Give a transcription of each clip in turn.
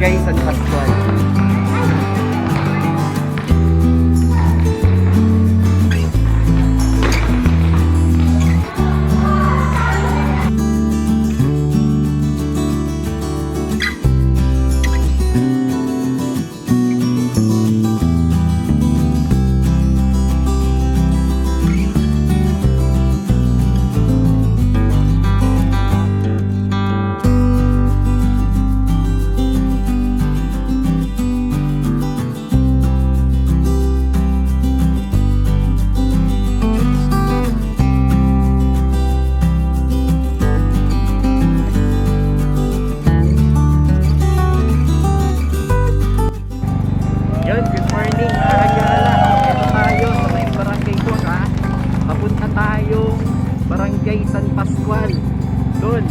Barangay San Pascual. Good morning mga KaGala. Ito tayo sa may barangay ko ha. Papunta tayong Barangay San Pascual. Doon.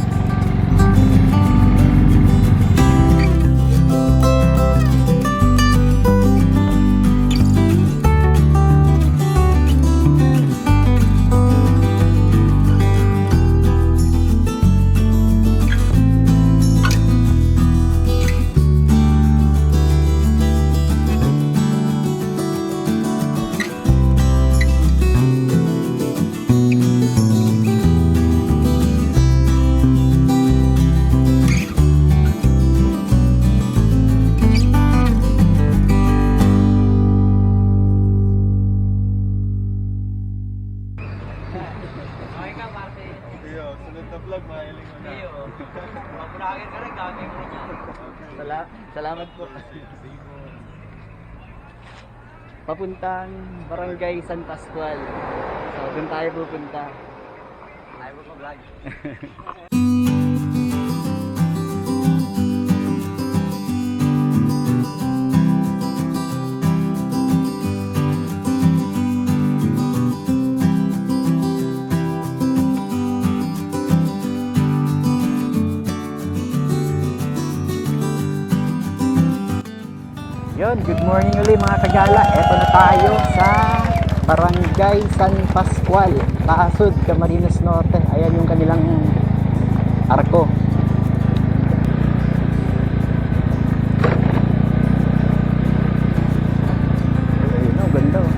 Salamat po. Papuntang Barangay San Pascual. So, doon tayo pupunta. Ayaw mo vlog. Good morning ulit mga KaGala. Eto na tayo sa Barangay San Pascual, Basud, Camarines Norte. Ayan yung kanilang arko. Ayun, oh, ganda oh.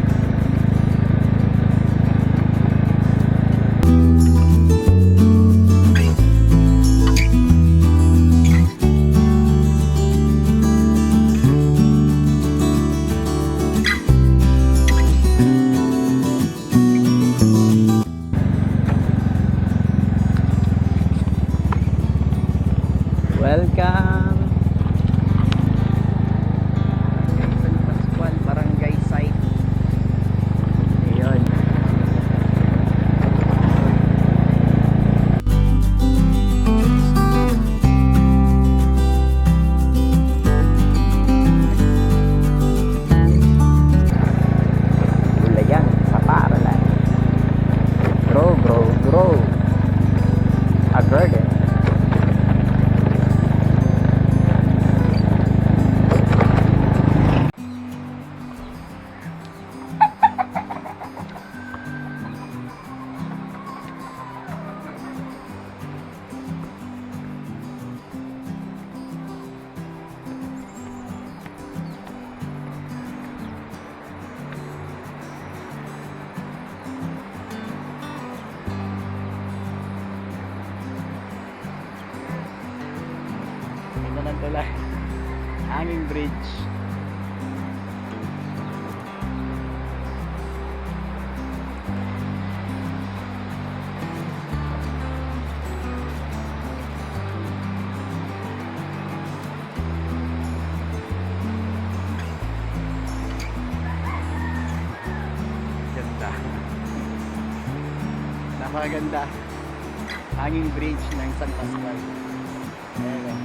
Welcome San Pascual Barangay Site. Ayun. Gulayan sa paralan. Grow a garden. Tulay hanging bridge. Ganda. Napakaganda. Hanging bridge ng San Pascual. Ayan.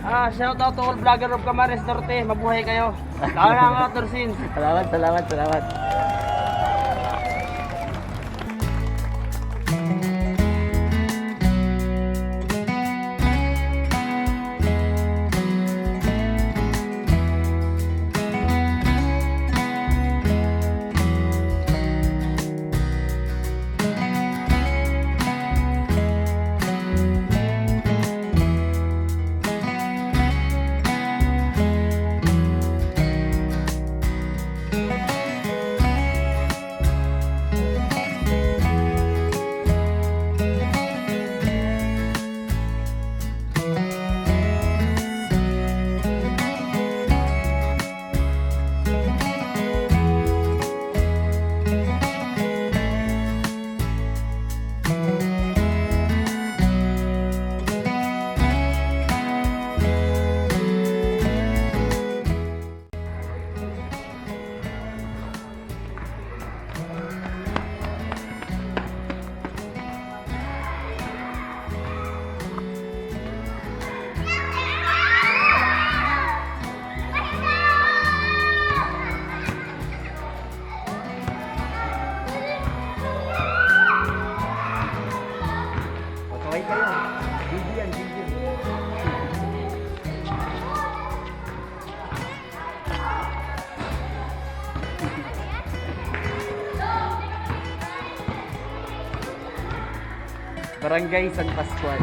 Shout out to all vlogger of Camarines Norte. Mabuhay kayo. Kaya nga, Torsin. Salamat, salamat, salamat. Barangay San Pascual.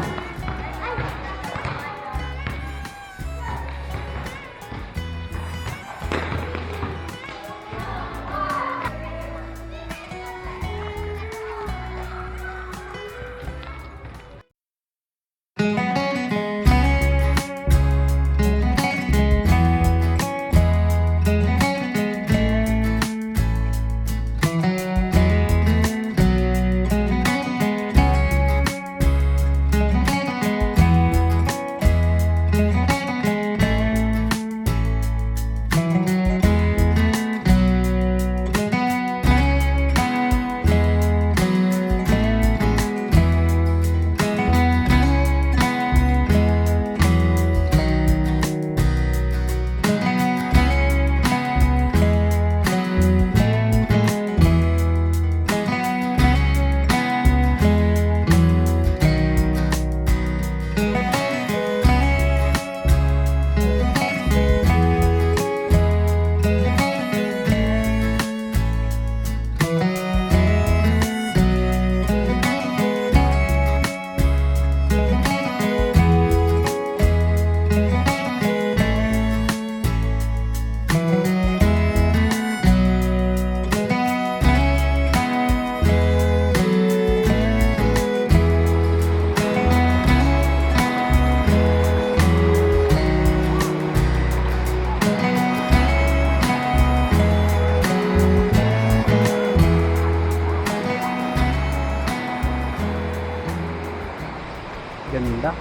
Ganda.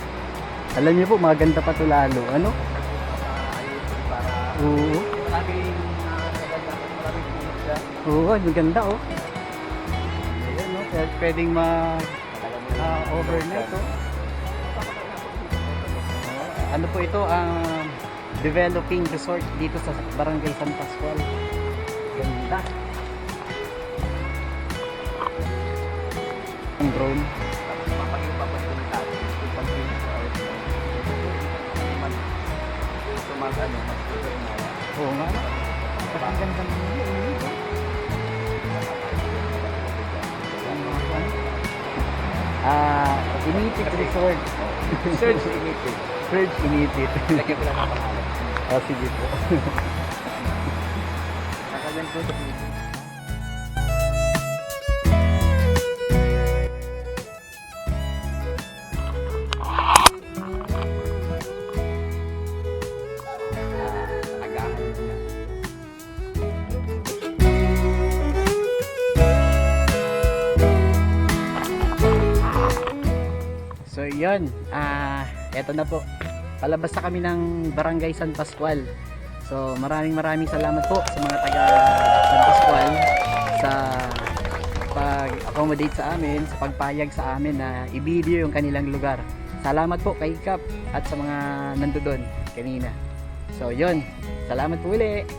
Alam niyo po, maganda pa to lalo. Ano? Oo. Oo, ang ganda oh. Ayan no, pwedeng overnight oh. Ano po ito, ang developing resort dito sa Barangay San Pascual. Ganda. Ang drone. Oo nga. Ang ganda ng Initit Resort. Search Initit. Search Initit. Lagyan ko lang ang pangalan. Sige po. Nakalan ko sa Initit. So yun, eto na po, palabas na kami ng Barangay San Pascual. So maraming salamat po sa mga taga San Pascual sa pag-accommodate sa amin, sa pagpayag sa amin na i-video yung kanilang lugar Salamat po kay Kap at sa mga nandoon kanina. So yun, salamat po ulit.